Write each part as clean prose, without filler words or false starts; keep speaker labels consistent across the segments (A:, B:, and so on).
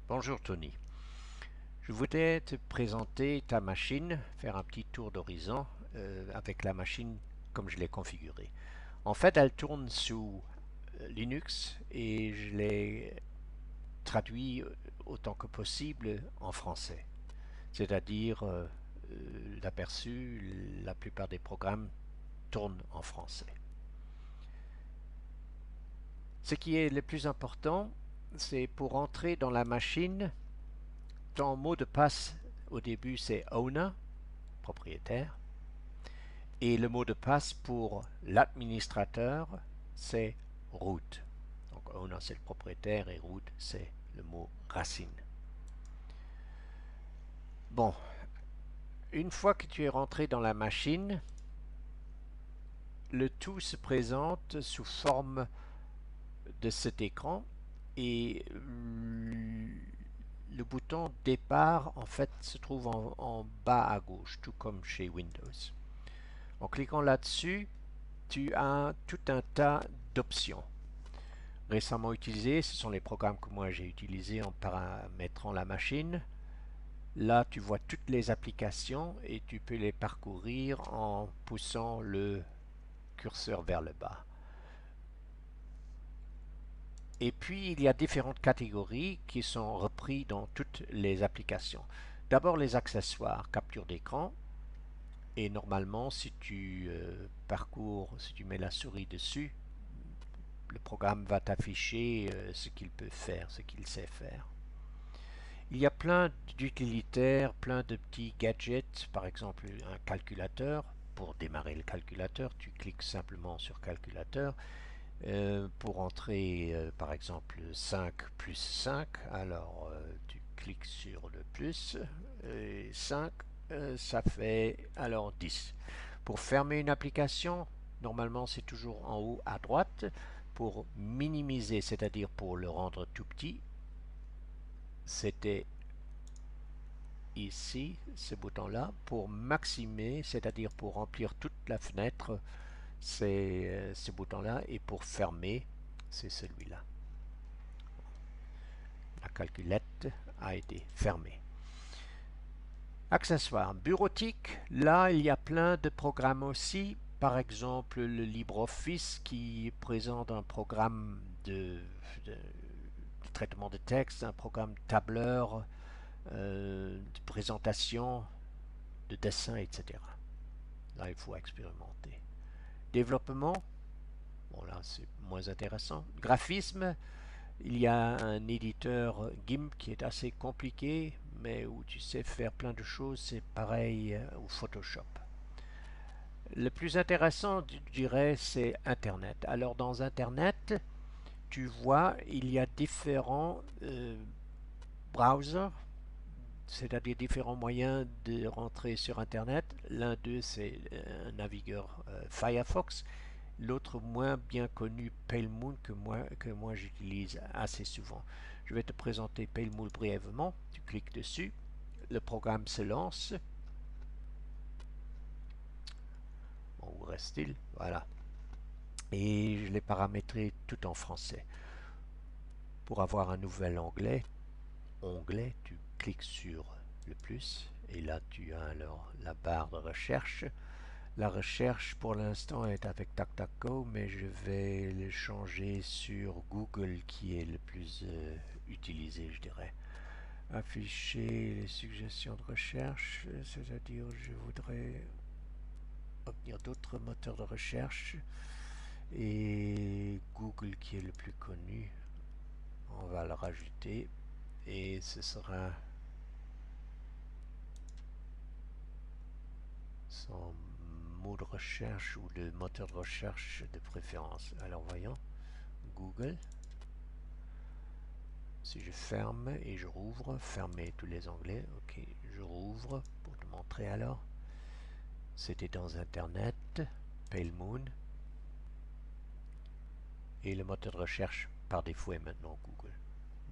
A: Bonjour Tony. Je voudrais te présenter ta machine, faire un petit tour d'horizon avec la machine comme je l'ai configurée. En fait, elle tourne sous Linux et je l'ai traduit autant que possible en français. C'est-à-dire, l'aperçu, la plupart des programmes tournent en français. Ce qui est le plus important, c'est pour entrer dans la machine, ton mot de passe au début c'est owner, propriétaire. Et le mot de passe pour l'administrateur, c'est root. Donc owner c'est le propriétaire et root c'est le mot racine. Bon, une fois que tu es rentré dans la machine, le tout se présente sous forme de cet écran et le bouton départ en fait se trouve en bas à gauche, tout comme chez Windows. En cliquant là-dessus, tu as tout un tas d'options. Récemment utilisés, ce sont les programmes que moi j'ai utilisés en paramétrant la machine. Là, tu vois toutes les applications et tu peux les parcourir en poussant le curseur vers le bas. Et puis, il y a différentes catégories qui sont reprises dans toutes les applications. D'abord, les accessoires, capture d'écran. Et normalement, si tu parcours, si tu mets la souris dessus, le programme va t'afficher ce qu'il peut faire, ce qu'il sait faire. Il y a plein d'utilitaires, plein de petits gadgets, par exemple un calculateur. Pour démarrer le calculateur, tu cliques simplement sur calculateur. Pour entrer par exemple 5 plus 5, alors tu cliques sur le plus et 5, ça fait alors 10. Pour fermer une application, normalement c'est toujours en haut à droite. Pour minimiser, c'est-à-dire pour le rendre tout petit, c'était ici, ce bouton-là. Pour maximer, c'est-à-dire pour remplir toute la fenêtre, c'est ce bouton-là. Et pour fermer, c'est celui-là. La calculette a été fermée. Accessoires bureautique, là il y a plein de programmes aussi. Par exemple le LibreOffice qui présente un programme de traitement de texte, un programme tableur, de présentation, de dessin, etc. Là il faut expérimenter. Développement, bon là c'est moins intéressant. Graphisme, il y a un éditeur GIMP qui est assez compliqué, mais où tu sais faire plein de choses, c'est pareil au Photoshop. Le plus intéressant, je dirais, c'est Internet. Alors dans Internet, tu vois, il y a différents browsers, c'est-à-dire différents moyens de rentrer sur Internet. L'un d'eux, c'est un navigateur Firefox. L'autre moins bien connu, PaleMoon, que moi j'utilise assez souvent. Je vais te présenter PaleMoon brièvement. Tu cliques dessus, le programme se lance. Bon, où reste-t-il? Voilà. Et je l'ai paramétré tout en français. Pour avoir un nouvel onglet, tu cliques sur le plus et là tu as alors la barre de recherche. La recherche pour l'instant est avec DuckDuckGo, mais je vais le changer sur Google qui est le plus utilisé, je dirais. Afficher les suggestions de recherche, c'est-à-dire je voudrais obtenir d'autres moteurs de recherche et Google qui est le plus connu, on va le rajouter et ce sera son mot de recherche ou le moteur de recherche de préférence. Alors voyons, Google. Si je ferme et je rouvre, fermer tous les onglets, ok, je rouvre pour te montrer alors. C'était dans Internet, PaleMoon, et le moteur de recherche par défaut est maintenant Google.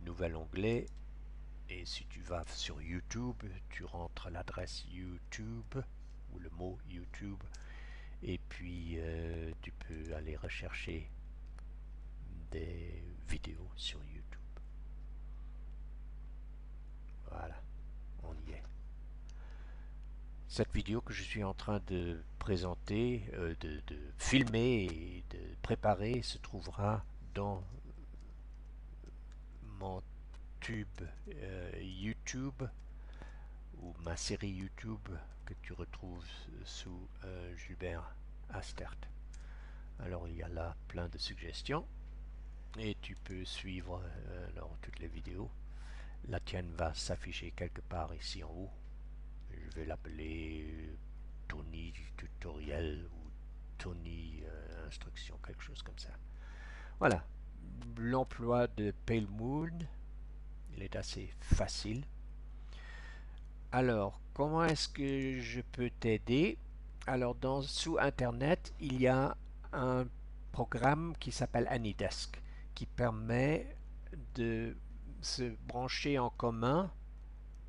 A: Nouvel onglet, et si tu vas sur YouTube, tu rentres l'adresse YouTube ou le mot YouTube, et puis tu peux aller rechercher des vidéos sur YouTube. Cette vidéo que je suis en train de présenter, de filmer et de préparer se trouvera dans mon tube YouTube ou ma série YouTube que tu retrouves sous Gilbert Astert. Alors il y a là plein de suggestions et tu peux suivre alors, toutes les vidéos. La tienne va s'afficher quelque part ici en haut. Je vais l'appeler Tony tutoriel ou Tony instruction, quelque chose comme ça. Voilà, l'emploi de Pale Moon, il est assez facile. Alors, comment est-ce que je peux t'aider? Alors, sous Internet, il y a un programme qui s'appelle AnyDesk qui permet de se brancher en commun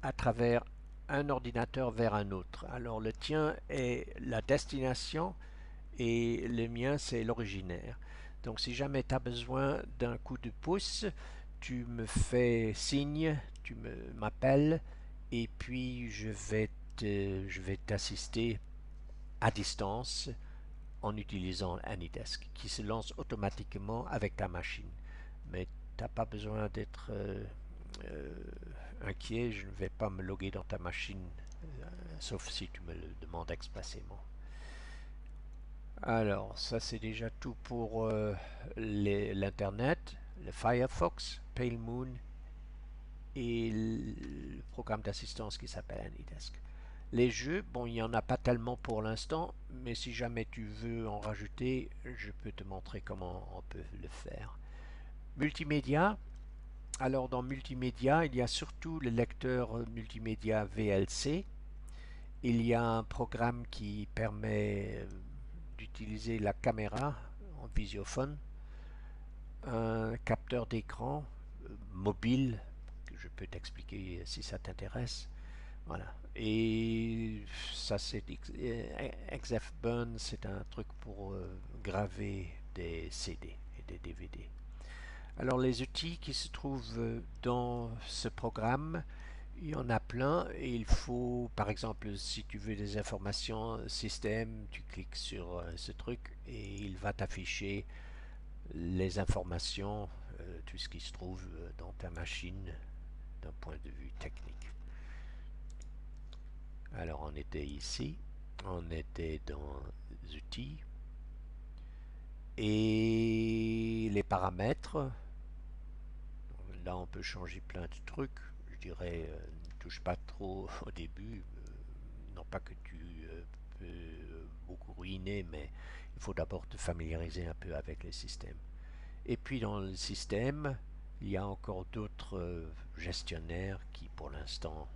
A: à travers un ordinateur vers un autre. Alors, le tien est la destination et le mien, c'est l'originaire. Donc, si jamais tu as besoin d'un coup de pouce, tu me fais signe, tu m'appelles et puis je vais t'assister à distance en utilisant AnyDesk qui se lance automatiquement avec ta machine. Mais tu n'as pas besoin d'être inquiet, je ne vais pas me loguer dans ta machine sauf si tu me le demandes expressément. Alors, ça c'est déjà tout pour l'Internet, le Firefox, Pale Moon et le programme d'assistance qui s'appelle AnyDesk. Les jeux, bon, il n'y en a pas tellement pour l'instant, mais si jamais tu veux en rajouter, je peux te montrer comment on peut le faire. Multimédia. Alors, dans Multimédia, il y a surtout le lecteur multimédia VLC. Il y a un programme qui permet d'utiliser la caméra en visiophone, un capteur d'écran mobile, que je peux t'expliquer si ça t'intéresse. Voilà. Et ça, c'est XFBurn, c'est un truc pour graver des CD et des DVD. Alors, les outils qui se trouvent dans ce programme, il y en a plein et il faut, par exemple, si tu veux des informations système, tu cliques sur ce truc et il va t'afficher les informations, tout ce qui se trouve dans ta machine d'un point de vue technique. Alors on était ici, on était dans outils et les paramètres. Là on peut changer plein de trucs. Je dirais ne touche pas trop au début, non pas que tu peux beaucoup ruiner, mais il faut d'abord te familiariser un peu avec les systèmes. Et puis dans le système, il y a encore d'autres gestionnaires qui pour l'instant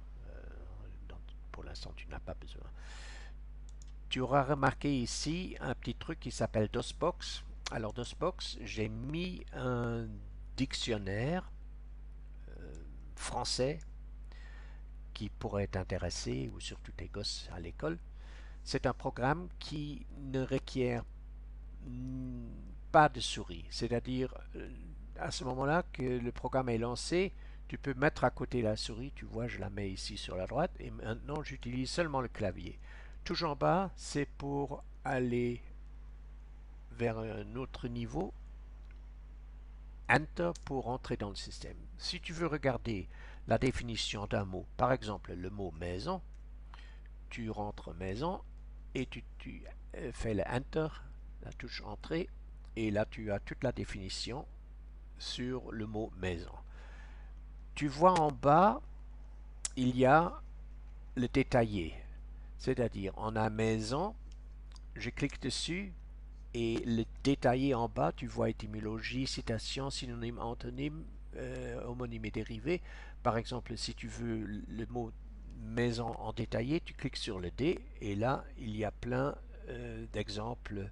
A: tu n'as pas besoin. Tu auras remarqué ici un petit truc qui s'appelle DOSBox. Alors DOSBox, j'ai mis un dictionnaire français qui pourrait t'intéresser ou surtout tes gosses à l'école. C'est un programme qui ne requiert pas de souris. C'est-à-dire, à ce moment-là que le programme est lancé, tu peux mettre à côté la souris. Tu vois, je la mets ici sur la droite. Et maintenant, j'utilise seulement le clavier. Tout en bas, c'est pour aller vers un autre niveau. Enter pour entrer dans le système. Si tu veux regarder la définition d'un mot, par exemple le mot maison, tu rentres maison et tu fais le Enter, la touche entrée, et là tu as toute la définition sur le mot maison. Tu vois en bas, il y a le détaillé, c'est-à-dire on a maison, je clique dessus et le détaillé en bas, tu vois étymologie, citation, synonyme, antonyme, homonyme et dérivé. Par exemple, si tu veux le mot maison en détaillé, tu cliques sur le D et là, il y a plein d'exemples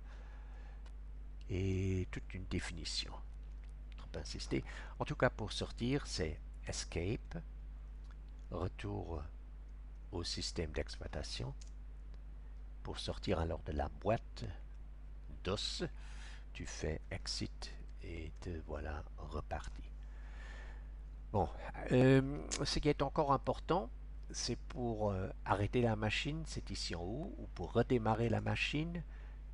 A: et toute une définition. Trop insister. En tout cas, pour sortir, c'est Escape, retour au système d'exploitation. Pour sortir alors de la boîte DOS, tu fais Exit et te voilà reparti. Bon, ce qui est encore important, c'est pour arrêter la machine, c'est ici en haut, ou pour redémarrer la machine,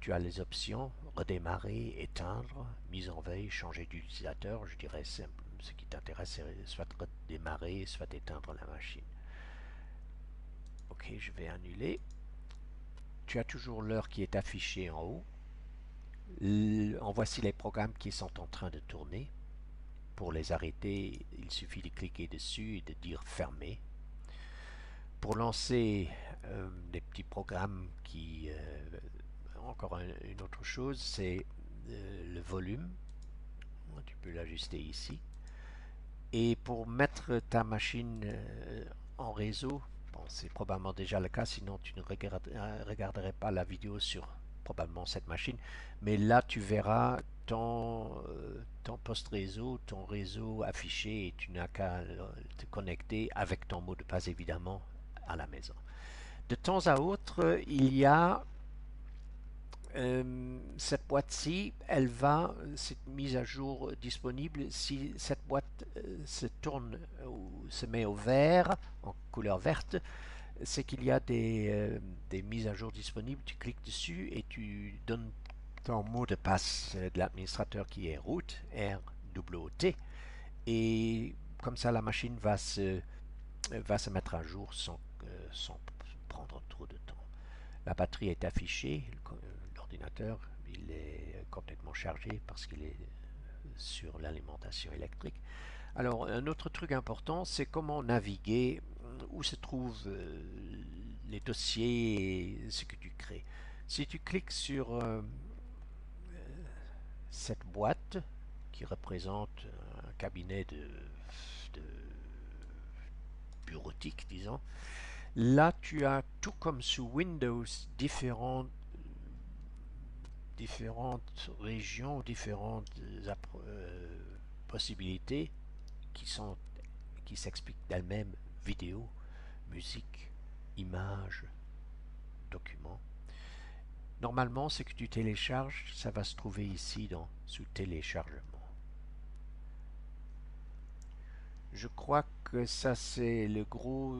A: tu as les options redémarrer, éteindre, mise en veille, changer d'utilisateur. Je dirais simple, ce qui t'intéresse, c'est soit redémarrer, soit éteindre la machine. Ok, je vais annuler. Tu as toujours l'heure qui est affichée en haut. En voici les programmes qui sont en train de tourner. Pour les arrêter, il suffit de cliquer dessus et de dire fermer. Pour lancer des petits programmes qui... encore une autre chose, c'est le volume. Tu peux l'ajuster ici. Et pour mettre ta machine en réseau, bon, c'est probablement déjà le cas, sinon tu ne regarderais pas la vidéo sur probablement cette machine. Mais là, tu verras ton poste réseau, ton réseau affiché et tu n'as qu'à te connecter avec ton mot de passe évidemment à la maison. De temps à autre, il y a cette boîte-ci, elle va, cette mise à jour disponible, si cette boîte se tourne ou se met au vert, en couleur verte, c'est qu'il y a des mises à jour disponibles. Tu cliques dessus et tu donnes ton mot de passe de l'administrateur qui est root, R-W-O-T, et comme ça la machine va se mettre à jour sans prendre trop de temps. La batterie est affichée, l'ordinateur il est complètement chargé parce qu'il est sur l'alimentation électrique. Alors un autre truc important, c'est comment naviguer, où se trouvent les dossiers et ce que tu crées. Si tu cliques sur cette boîte qui représente un cabinet de bureautique, disons, là tu as tout comme sous Windows différentes régions, différentes possibilités qui s'expliquent d'elles-mêmes: vidéo, musique, images, documents. Normalement, ce que tu télécharges, ça va se trouver ici sous téléchargement. Je crois que ça c'est le gros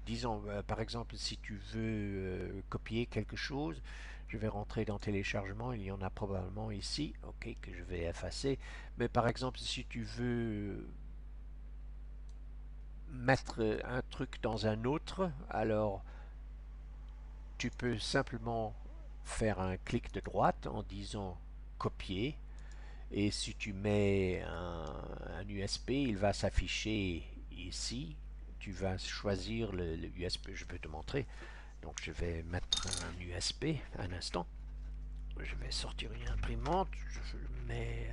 A: disons par exemple si tu veux copier quelque chose, je vais rentrer dans téléchargement, il y en a probablement ici, ok, que je vais effacer, mais par exemple si tu veux mettre un truc dans un autre, alors tu peux simplement faire un clic de droite en disant copier. Et si tu mets un USB, il va s'afficher ici. Tu vas choisir le USB. Je vais te montrer. Donc je vais mettre un USB un instant. Je vais sortir une imprimante. Je mets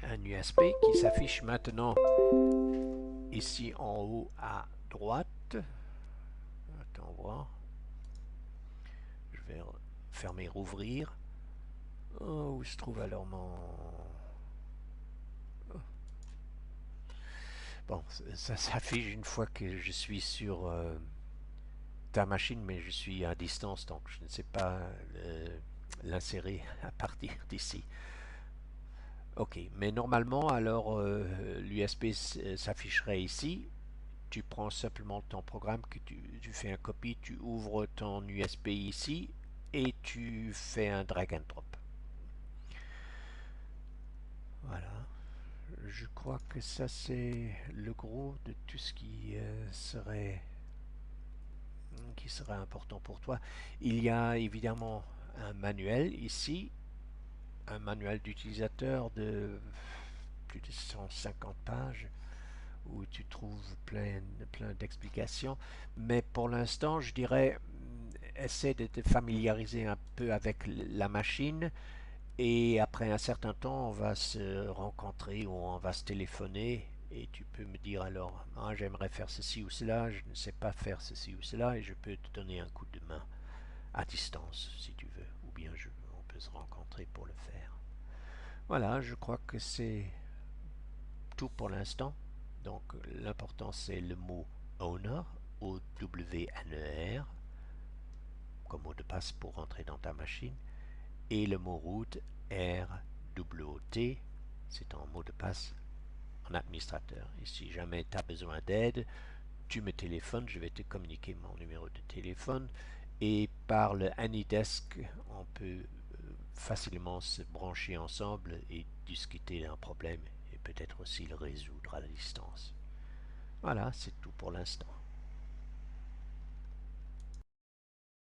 A: un USB qui s'affiche maintenant ici en haut à droite. Attends voir. Je vais fermer, rouvrir. Oh, où se trouve alors mon... Bon, ça s'affiche une fois que je suis sur ta machine, mais je suis à distance, donc je ne sais pas l'insérer à partir d'ici. Ok, mais normalement, alors l'USB s'afficherait ici. Tu prends simplement ton programme, que tu fais un copie, tu ouvres ton USB ici et tu fais un drag and drop. Voilà. Je crois que ça c'est le gros de tout ce qui serait important pour toi. Il y a évidemment un manuel ici, un manuel d'utilisateur de plus de 150 pages où tu trouves plein d'explications. Mais pour l'instant, je dirais, essaie de te familiariser un peu avec la machine. Et après un certain temps, on va se rencontrer ou on va se téléphoner et tu peux me dire alors, ah, j'aimerais faire ceci ou cela, je ne sais pas faire ceci ou cela et je peux te donner un coup de main à distance si tu veux, ou bien on peut se rencontrer pour le faire. Voilà, je crois que c'est tout pour l'instant. Donc l'important c'est le mot owner, O-W-N-E-R, comme mot de passe pour rentrer dans ta machine, et le mot root, R-W-O-T, c'est un mot de passe en administrateur. Et si jamais tu as besoin d'aide, tu me téléphones, je vais te communiquer mon numéro de téléphone. Et par le AnyDesk, on peut facilement se brancher ensemble et discuter d'un problème et peut-être aussi le résoudre à la distance. Voilà, c'est tout pour l'instant.